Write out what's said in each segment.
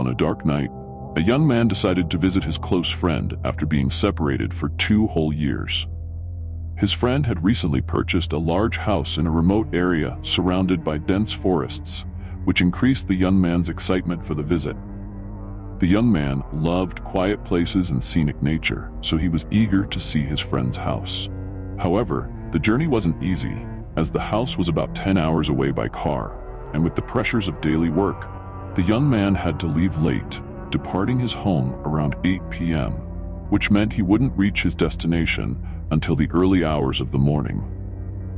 On a dark night, a young man decided to visit his close friend after being separated for 2 whole years. His friend had recently purchased a large house in a remote area surrounded by dense forests, which increased the young man's excitement for the visit. The young man loved quiet places and scenic nature, so he was eager to see his friend's house. However, the journey wasn't easy, as the house was about 10 hours away by car, and with the pressures of daily work, the young man had to leave late, departing his home around 8 p.m., which meant he wouldn't reach his destination until the early hours of the morning.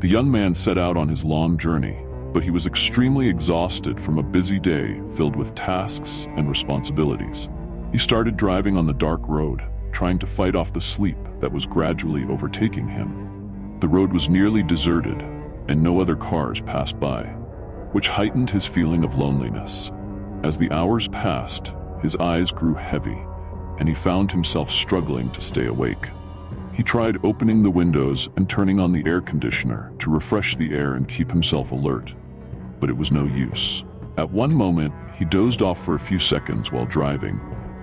The young man set out on his long journey, but he was extremely exhausted from a busy day filled with tasks and responsibilities. He started driving on the dark road, trying to fight off the sleep that was gradually overtaking him. The road was nearly deserted, and no other cars passed by, which heightened his feeling of loneliness. As the hours passed, his eyes grew heavy, and he found himself struggling to stay awake. He tried opening the windows and turning on the air conditioner to refresh the air and keep himself alert, but it was no use. At one moment, he dozed off for a few seconds while driving,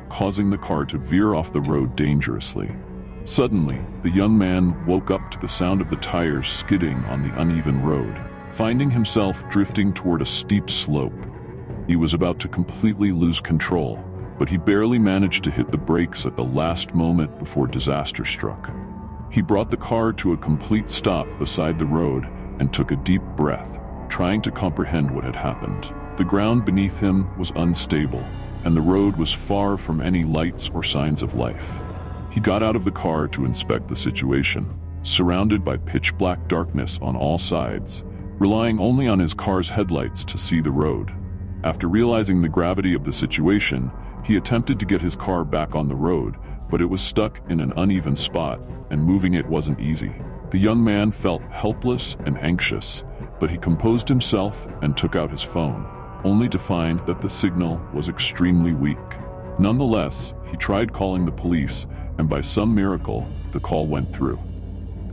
causing the car to veer off the road dangerously. Suddenly, the young man woke up to the sound of the tires skidding on the uneven road, finding himself drifting toward a steep slope. He was about to completely lose control, but he barely managed to hit the brakes at the last moment before disaster struck. He brought the car to a complete stop beside the road and took a deep breath, trying to comprehend what had happened. The ground beneath him was unstable, and the road was far from any lights or signs of life. He got out of the car to inspect the situation, surrounded by pitch-black darkness on all sides, relying only on his car's headlights to see the road. After realizing the gravity of the situation, he attempted to get his car back on the road, but it was stuck in an uneven spot, and moving it wasn't easy. The young man felt helpless and anxious, but he composed himself and took out his phone, only to find that the signal was extremely weak. Nonetheless, he tried calling the police, and by some miracle, the call went through.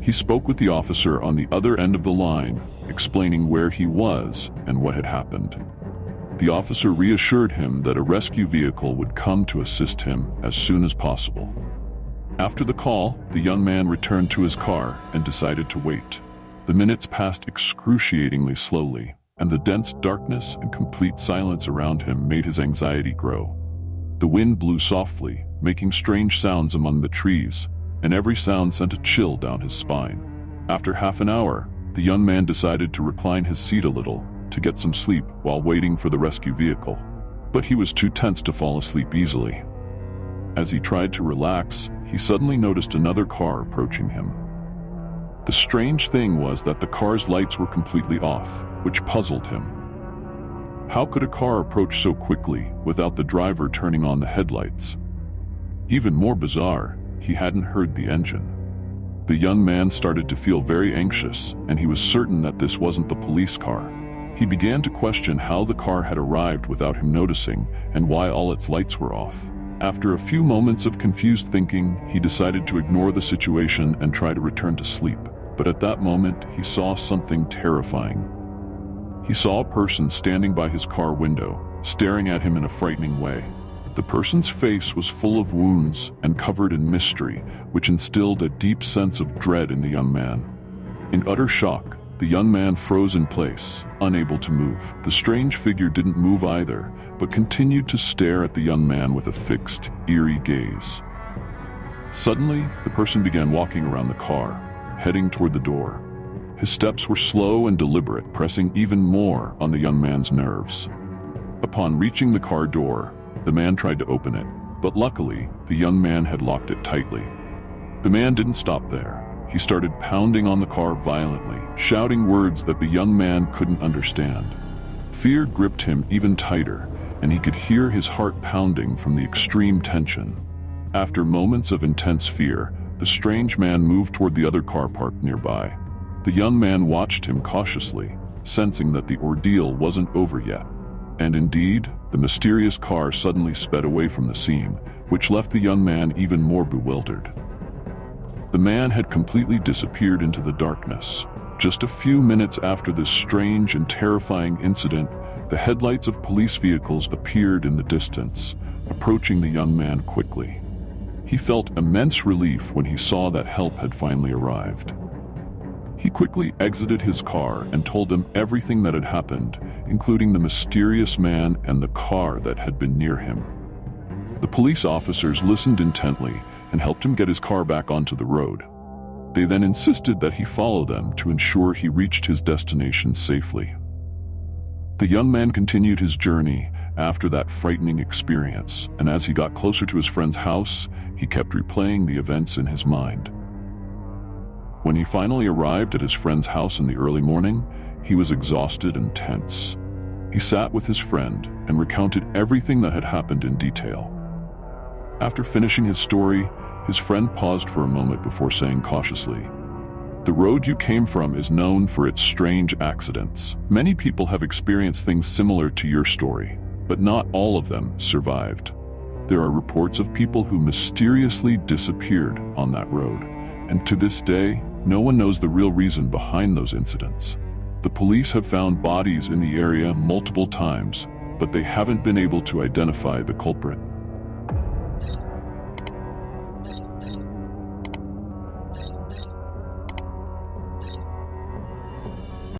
He spoke with the officer on the other end of the line, explaining where he was and what had happened. The officer reassured him that a rescue vehicle would come to assist him as soon as possible. After the call, the young man returned to his car and decided to wait. The minutes passed excruciatingly slowly, and the dense darkness and complete silence around him made his anxiety grow. The wind blew softly, making strange sounds among the trees, and every sound sent a chill down his spine. After half an hour, the young man decided to recline his seat a little to get some sleep while waiting for the rescue vehicle. But he was too tense to fall asleep easily. As he tried to relax, he suddenly noticed another car approaching him. The strange thing was that the car's lights were completely off, which puzzled him. How could a car approach so quickly without the driver turning on the headlights? Even more bizarre, he hadn't heard the engine. The young man started to feel very anxious, and he was certain that this wasn't the police car. He began to question how the car had arrived without him noticing and why all its lights were off. After a few moments of confused thinking, he decided to ignore the situation and try to return to sleep. But at that moment, he saw something terrifying. He saw a person standing by his car window, staring at him in a frightening way. The person's face was full of wounds and covered in mystery, which instilled a deep sense of dread in the young man. In utter shock, the young man froze in place, unable to move. The strange figure didn't move either, but continued to stare at the young man with a fixed, eerie gaze. Suddenly, the person began walking around the car, heading toward the door. His steps were slow and deliberate, pressing even more on the young man's nerves. Upon reaching the car door, the man tried to open it, but luckily, the young man had locked it tightly. The man didn't stop there. He started pounding on the car violently, shouting words that the young man couldn't understand. Fear gripped him even tighter, and he could hear his heart pounding from the extreme tension. After moments of intense fear, the strange man moved toward the other car parked nearby. The young man watched him cautiously, sensing that the ordeal wasn't over yet. And indeed, the mysterious car suddenly sped away from the scene, which left the young man even more bewildered. The man had completely disappeared into the darkness, Just a few minutes after this strange and terrifying incident, the headlights of police vehicles appeared in the distance, approaching the young man quickly. He felt immense relief when he saw that help had finally arrived. He quickly exited his car and told them everything that had happened, including the mysterious man and the car that had been near him. The police officers listened intently and helped him get his car back onto the road. They then insisted that he follow them to ensure he reached his destination safely. The young man continued his journey after that frightening experience, and as he got closer to his friend's house, he kept replaying the events in his mind. When he finally arrived at his friend's house in the early morning, he was exhausted and tense. He sat with his friend and recounted everything that had happened in detail. After finishing his story, his friend paused for a moment before saying cautiously, "The road you came from is known for its strange accidents. Many people have experienced things similar to your story, but not all of them survived. There are reports of people who mysteriously disappeared on that road, and to this day, no one knows the real reason behind those incidents. The police have found bodies in the area multiple times, but they haven't been able to identify the culprit."